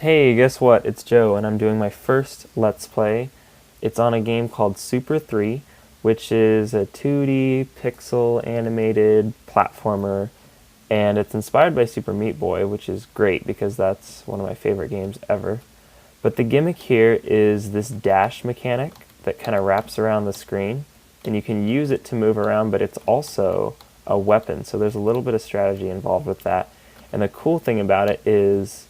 Hey, guess what? It's Joe, and I'm doing my first Let's Play. It's on a game called Super 3, which is a 2D pixel animated platformer, and it's inspired by Super Meat Boy, which is great because that's one of my favorite games ever. But the gimmick here is this dash mechanic that kind of wraps around the screen, and you can use it to move around, but it's also a weapon, so there's a little bit of strategy involved with that. And the cool thing about it is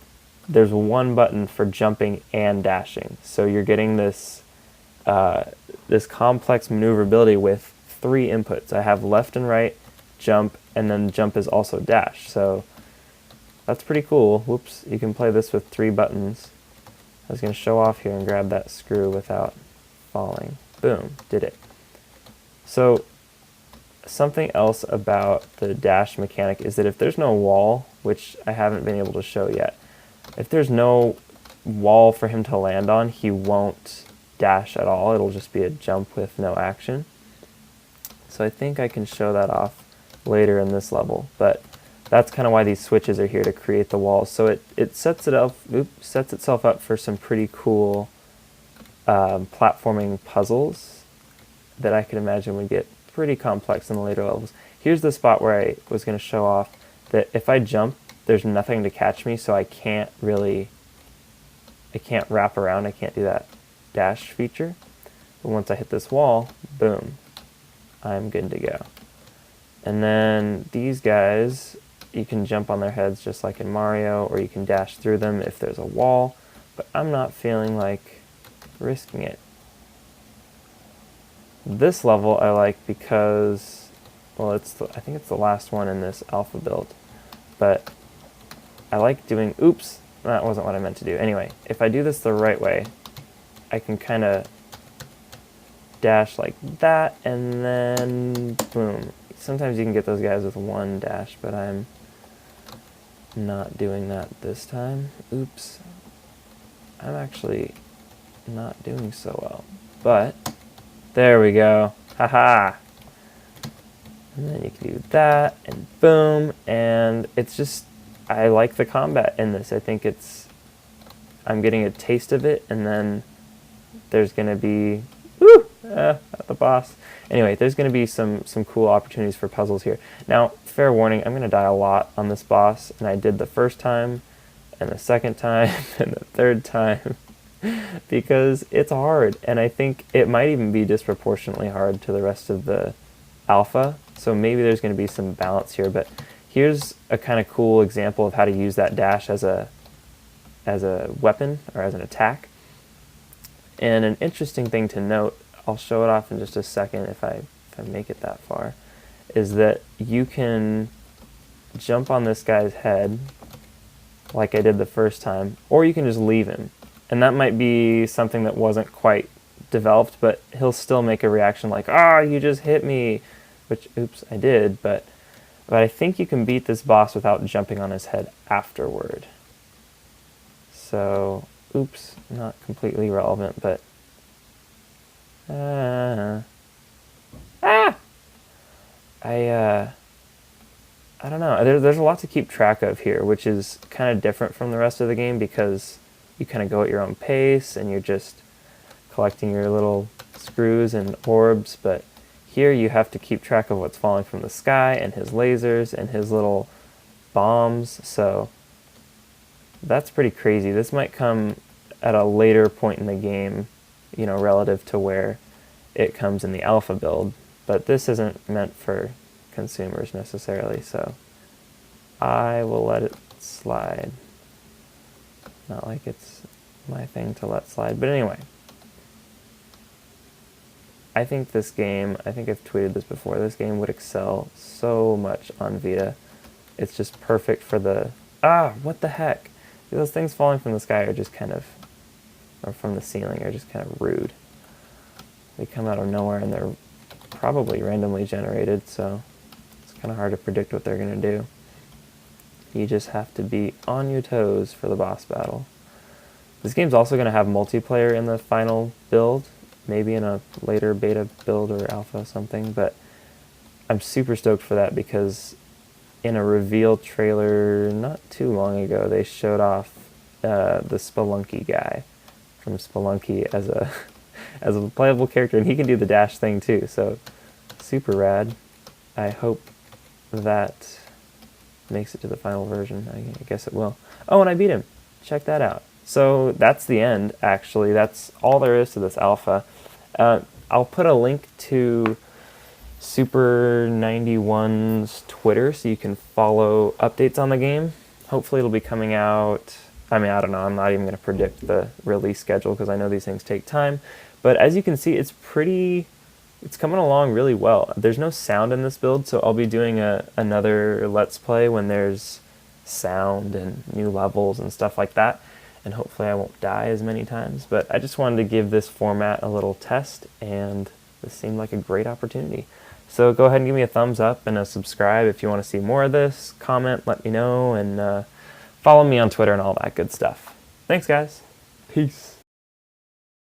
there's one button for jumping and dashing. So you're getting this complex maneuverability with three inputs. I have left and right, jump, and then jump is also dash. So that's pretty cool. Whoops, you can play this with three buttons. I was going to show off here and grab that screw without falling. Boom, did it. So something else about the dash mechanic is that if there's no wall, which I haven't been able to show yet, if there's no wall for him to land on, he won't dash at all. It'll just be a jump with no action. So I think I can show that off later in this level, but that's kind of why these switches are here, to create the walls. So it sets itself up for some pretty cool platforming puzzles that I could imagine would get pretty complex in the later levels. Here's the spot where I was going to show off that if I jump, there's nothing to catch me, so I can't wrap around, I can't do that dash feature. But once I hit this wall, boom, I'm good to go. And then these guys, you can jump on their heads just like in Mario, or you can dash through them if there's a wall, but I'm not feeling like risking it. This level I like because, well, I think it's the last one in this alpha build, but I like doing, oops, that wasn't what I meant to do. Anyway, if I do this the right way, I can kind of dash like that, and then boom. Sometimes you can get those guys with one dash, but I'm not doing that this time. Oops. I'm actually not doing so well. But, there we go. Haha! And then you can do that, and boom, and it's just, I like the combat in this. I think I'm getting a taste of it, and then there's going to be, at the boss. Anyway, there's going to be some cool opportunities for puzzles here. Now, fair warning, I'm going to die a lot on this boss, and I did the first time, and the second time, and the third time, because it's hard, and I think it might even be disproportionately hard to the rest of the alpha, so maybe there's going to be some balance here, but here's a kind of cool example of how to use that dash as a weapon, or as an attack. And an interesting thing to note, I'll show it off in just a second if I make it that far, is that you can jump on this guy's head like I did the first time, or you can just leave him. And that might be something that wasn't quite developed, but he'll still make a reaction like, ah, you just hit me, which, oops, I did, but I think you can beat this boss without jumping on his head afterward. So, oops, not completely relevant, but I don't know. There's a lot to keep track of here, which is kind of different from the rest of the game because you kind of go at your own pace and you're just collecting your little screws and orbs, but here you have to keep track of what's falling from the sky and his lasers and his little bombs, so that's pretty crazy. This might come at a later point in the game, relative to where it comes in the alpha build, but this isn't meant for consumers necessarily, so I will let it slide. Not like it's my thing to let slide, but anyway. I think this game, I think I've tweeted this before, this game would excel so much on Vita. It's just perfect for the, what the heck? Those things falling from the sky are just kind of, or from the ceiling, are just kind of rude. They come out of nowhere and they're probably randomly generated, so it's kind of hard to predict what they're going to do. You just have to be on your toes for the boss battle. This game's also going to have multiplayer in the final build, maybe in a later beta build or alpha something, but I'm super stoked for that because in a reveal trailer not too long ago, they showed off the Spelunky guy from Spelunky as a as a playable character, and he can do the dash thing too. So super rad. I hope that makes it to the final version. I guess it will. Oh, and I beat him. Check that out. So that's the end, actually. That's all there is to this alpha. I'll put a link to Super 91's Twitter so you can follow updates on the game. Hopefully it'll be coming out. I mean, I don't know. I'm not even going to predict the release schedule because I know these things take time. But as you can see, it's coming along really well. There's no sound in this build, so I'll be doing another Let's Play when there's sound and new levels and stuff like that. And hopefully I won't die as many times. But I just wanted to give this format a little test, and this seemed like a great opportunity. So go ahead and give me a thumbs up and a subscribe if you want to see more of this. Comment, let me know, and follow me on Twitter and all that good stuff. Thanks, guys. Peace.